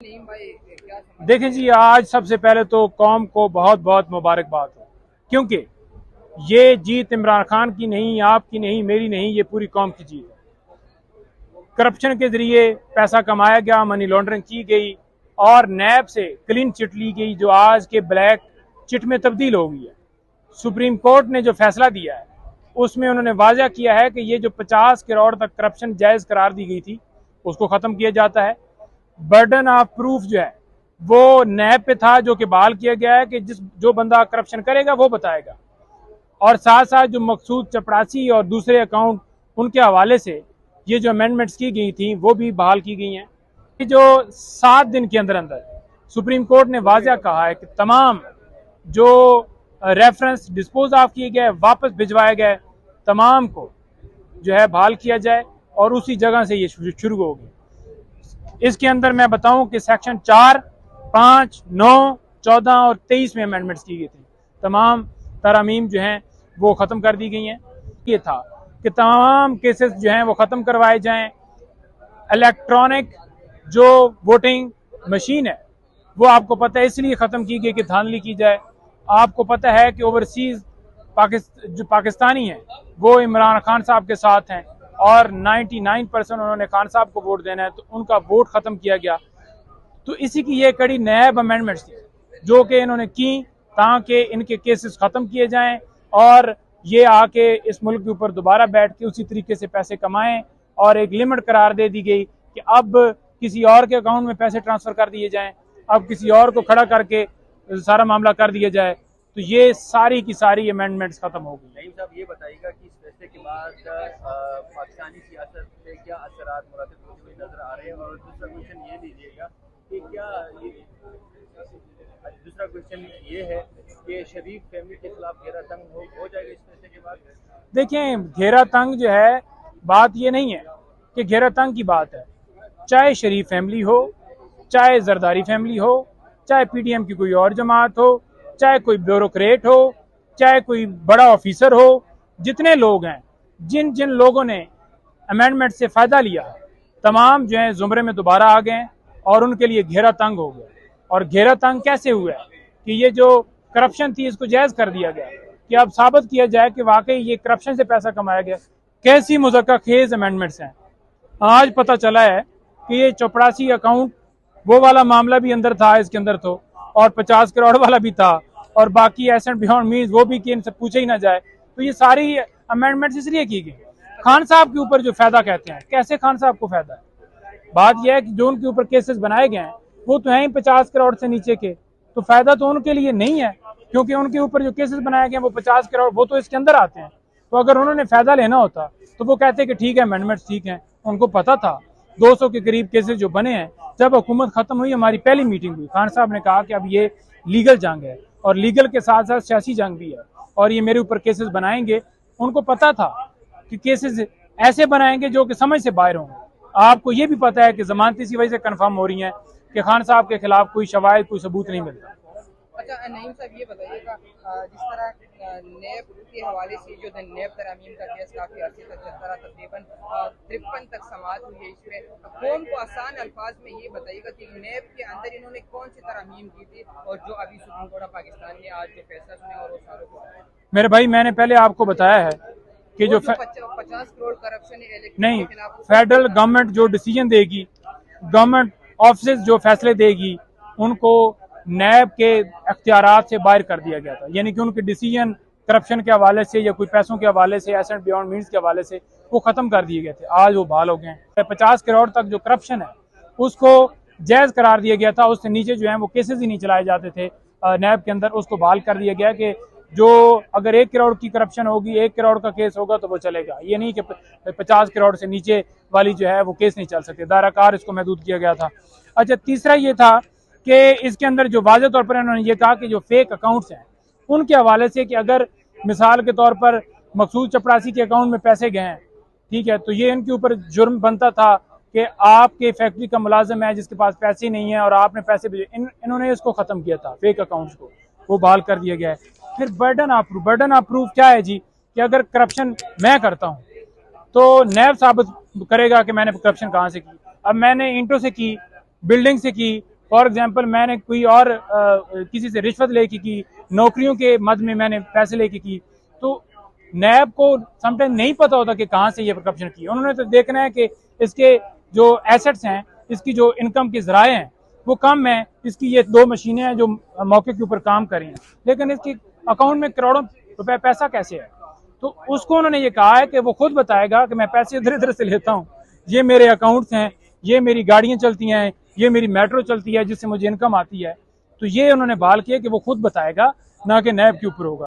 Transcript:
देखें जी, आज सबसे पहले तो कौम को बहुत बहुत मुबारकबाद हो, क्योंकि ये जीत इमरान खान की नहीं, आपकी नहीं, मेरी नहीं, ये पूरी कौम की जीत है। करप्शन के जरिए पैसा कमाया गया, मनी लॉन्ड्रिंग की गई और नैब से क्लीन चिट ली गई, जो आज के ब्लैक चिट में तब्दील हो गई है। सुप्रीम कोर्ट ने जो फैसला दिया है उसमें उन्होंने वाज़ा किया है कि ये जो 50 करोड़ तक करप्शन जायज़ करार दी गई थी उसको ख़त्म किया जाता है। बर्डन ऑफ प्रूफ जो है वो नैब पे था, जो कि बहाल किया गया है कि जो बंदा करप्शन करेगा वो बताएगा। और साथ साथ जो मकसूद चपरासी और दूसरे अकाउंट उनके हवाले से ये जो अमेंडमेंट्स की गई थी वो भी बहाल की गई हैं। कि जो 7 दिन के अंदर अंदर सुप्रीम कोर्ट ने वाज़ा कहा है कि तमाम जो रेफरेंस डिस्पोज ऑफ किए गए, वापस भिजवाए गए, तमाम को जो है बहाल किया जाए और उसी जगह से ये शुरू होगी। इसके अंदर मैं बताऊं कि सेक्शन 4, 5, 9, 14 और 23 में अमेंडमेंट्स की गई थी। तमाम तरामीम जो हैं वो ख़त्म कर दी गई हैं। ये था कि तमाम केसेस जो हैं वो ख़त्म करवाए जाएं। इलेक्ट्रॉनिक जो वोटिंग मशीन है वो आपको पता है इसलिए ख़त्म की गई कि धांधली की जाए। आपको पता है कि ओवरसीज जो पाकिस्तानी हैं वो इमरान खान साहब के साथ हैं और 99% उन्होंने खान साहब को वोट देना है, तो उनका वोट ख़त्म किया गया। तो इसी की ये कड़ी नैब अमेंडमेंट्स थी जो कि इन्होंने की ताकि इनके केसेस ख़त्म किए जाएं और ये आके इस मुल्क के ऊपर दोबारा बैठ के उसी तरीके से पैसे कमाएं। और एक लिमिट करार दे दी गई कि अब किसी और के अकाउंट में पैसे ट्रांसफ़र कर दिए जाएं, अब किसी और को खड़ा करके सारा मामला कर दिया जाए। तो ये सारी की सारी अमेंडमेंट्स खत्म हो गई। नईम साहब, ये बताइएगा कि इस फैसले के बाद पाकिस्तानी सियासत में क्या असरात मुरातब होते हुए नजर आ रहे हैं, और दूसरा क्वेश्चन ये लीजिएगा कि दूसरा क्वेश्चन ये है कि शरीफ फैमिली के खिलाफ घेरा तंग हो जाएगा इस फैसले के बाद। देखें, घेरा तंग जो है, बात ये नहीं है कि घेरा तंग की बात है। चाहे शरीफ फैमिली हो, चाहे जरदारी फैमिली हो, चाहे पीडीएम की कोई और जमात हो, चाहे कोई ब्यूरोक्रेट हो, चाहे कोई बड़ा ऑफिसर हो, जितने लोग हैं, जिन जिन लोगों ने अमेंडमेंट से फ़ायदा लिया, तमाम जो है ज़ुमरे में दोबारा आ गए और उनके लिए घेरा तंग हो गया। और घेरा तंग कैसे हुआ है कि ये जो करप्शन थी इसको जायज़ कर दिया गया कि अब साबित किया जाए कि वाकई ये करप्शन से पैसा कमाया गया। कैसी मुज़क्का खेज अमेंडमेंट्स हैं। आज पता चला है कि ये चपरासी अकाउंट वो वाला मामला भी अंदर था, इसके अंदर तो, और 50 करोड़ वाला भी था, और बाकी एसेट बियॉन्ड मीन्स वो भी कि इनसे पूछे ही ना जाए। तो ये सारी अमेंडमेंट्स इसलिए की गई। खान साहब के ऊपर जो फायदा कहते हैं, कैसे खान साहब को फायदा है? बात यह है कि जो उनके ऊपर केसेस बनाए गए हैं वो तो हैं ही 50 करोड़ से नीचे के, तो फायदा तो उनके लिए नहीं है, क्योंकि उनके ऊपर जो केसेस बनाए गए हैं वो 50 करोड़ वो तो इसके अंदर आते हैं। तो अगर उन्होंने फायदा लेना होता तो वो कहते कि ठीक है, अमेंडमेंट्स ठीक है। उनको पता था 200 के करीब केसेस जो बने हैं। जब हुकूमत खत्म हुई, हमारी पहली मीटिंग हुई, खान साहब ने कहा कि अब ये लीगल जंग है और लीगल के साथ साथ सियासी जंग भी है, और ये मेरे ऊपर केसेस बनाएंगे। उनको पता था कि केसेस ऐसे बनाएंगे जो कि समझ से बाहर होंगे। आपको ये भी पता है कि जमानत इसी वजह से कंफर्म हो रही है कि खान साहब के खिलाफ कोई शवाहिद, कोई सबूत नहीं मिलता। अच्छा नईम साहब, ये बताइएगा जिस तरह नेब के हवाले से जो नेब तरामीम का केस काफ़ी अर्से तक चलता रहा, तकरीबन 53 तक समाअत हुई है इसमें। कौम को आसान अल्फाज में ये बताइएगा कि नेब के अंदर इन्होंने कौन सी तरामीम की थी और जो अभी सुप्रीम कोर्ट ऑफ पाकिस्तान ने आज जो फैसला सुने और वो सारों को। मेरे भाई, मैंने पहले आपको बताया है कि जो 50 करोड़ करप्शन नहीं, फेडरल गवर्नमेंट जो डिसीजन देगी, गवर्नमेंट ऑफिस जो फैसले देगी, उनको नैब के अख्तियारात से बाहर कर दिया गया था। यानी कि उनके डिसीजन करप्शन के हवाले से या कोई पैसों के हवाले से, एसेट बियॉन्ड मीन्स के हवाले से वो ख़त्म कर दिए गए थे। आज वो बहाल हो गए हैं। 50 करोड़ तक जो करप्शन है उसको जायज़ करार दिया गया था, उससे नीचे जो है वो केसेस ही नहीं चलाए जाते थे नैब के अंदर। उसको बहाल कर दिया गया कि जो अगर 1 करोड़ की करप्शन होगी, 1 करोड़ का केस होगा तो वो चलेगा। ये नहीं कि 50 करोड़ से नीचे वाली जो है वो केस नहीं चल सकते। दायराकार इसको महदूद किया गया था। अच्छा, तीसरा ये था कि इसके अंदर जो वाज़े तौर पर उन्होंने ये कहा कि जो फेक अकाउंट्स हैं उनके हवाले से, कि अगर मिसाल के तौर पर मकसूद चपरासी के अकाउंट में पैसे गए हैं, ठीक है, तो ये इनके ऊपर जुर्म बनता था कि आपके फैक्ट्री का मुलाजिम है जिसके पास पैसे नहीं है और आपने पैसे भेजे। इन्होंने इसको ख़त्म किया था, फेक अकाउंट्स को, वो बहाल कर दिया गया है। फिर बर्डन ऑफ प्रूफ क्या है जी, कि अगर करप्शन मैं करता हूँ तो नैब साबित करेगा कि मैंने करप्शन कहाँ से की। अब मैंने इंटो से की, बिल्डिंग से की, फॉर एग्जांपल मैंने कोई और किसी से रिश्वत लेके की, नौकरियों के मद में मैंने पैसे लेके की, तो नैब को समटाइम नहीं पता होता कि कहाँ से ये करप्शन की। उन्होंने तो देखना है कि इसके जो एसेट्स हैं, इसकी जो इनकम के जराए हैं वो कम है, इसकी ये 2 मशीनें हैं जो मौके के ऊपर काम कर रही हैं, लेकिन इसकी अकाउंट में करोड़ों रुपए पैसा कैसे है। तो उसको उन्होंने ये कहा है कि वो खुद बताएगा कि मैं पैसे इधर इधर से लेता हूँ, ये मेरे अकाउंट्स हैं, ये मेरी गाड़ियां चलती हैं, ये मेरी मेट्रो चलती है जिससे मुझे इनकम आती है। तो ये उन्होंने बहाल किया कि वो खुद बताएगा, ना कि नैब के ऊपर होगा।